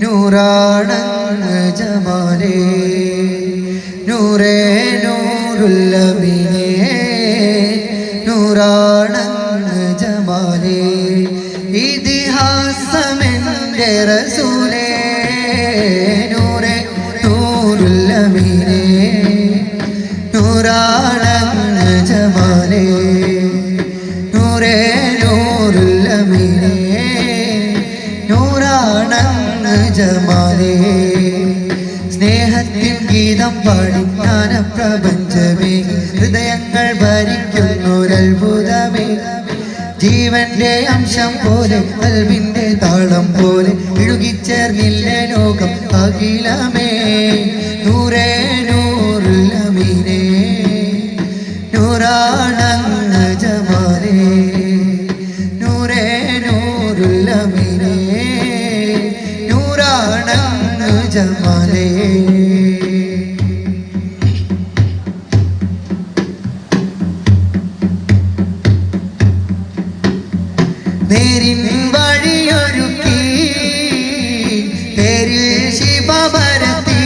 നൂറാണങ്ങ് ജമാലേ നൂറേ നൂറുല്ലമീനേ നൂറാണങ്ങ് ജമാലേ ഇതിഹാസമെൻ്റെ റസൂലേ നൂറേ നൂറുല്ലമീനേ നൂറാണങ്ങ് ജമാലേ നൂറേ നൂറുല്ലമീനേ ജമാലേ സ്നേഹത്തിൻ ഗീതം പാടി ജ്ഞാനപ്രപഞ്ചമേ ഹൃദയങ്ങൾ ഭരിക്കുന്നൊരത്ഭുതമേ ജീവന്റെ അംശം പോലെ കൽവിന്റെ താളം പോലെ ഇഴുകിച്ചേർന്നില്ല ലോകം അഖിലമേ നൂറേ നൂറുല്ലമീനേ നൂറാണങ്ങ് ജമാലേ നൂറേ നൂറുല്ലമീനേ ജമാലേ നേരിൻ വഴിയൊരുക്കി പേരിൽ ശിവപരത്തി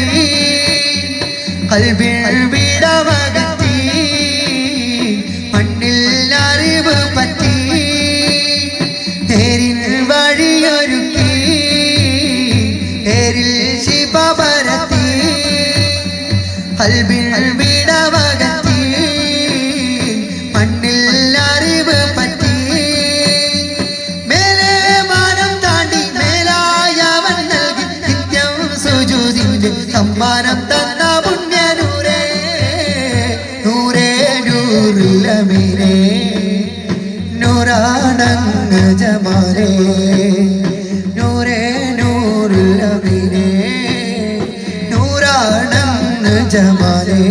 കൽബിൽ വിടവകത്തി മണ്ണിൽ അറിവ് പറ്റി നേരിൻ വഴിയൊരുക്കി പേരിൽ ശിവപരത്തി കൽബിൽ വിടവകത്തി മണ്ണിൽ അറിവ് പറ്റി മേലെ മാനം താണ്ടി മേലായവൻ നൽകി നിത്യം സുജൂദിന്റെ സമ്മാനം തന്ന പുണ്യനൂരേ നൂറേ നൂറുല്ലമീനേ നൂറാണങ്ങ് ജമാലേ നൂറേ നൂറുല്ലമീനേ നൂറാണങ്ങ് ജമാലേ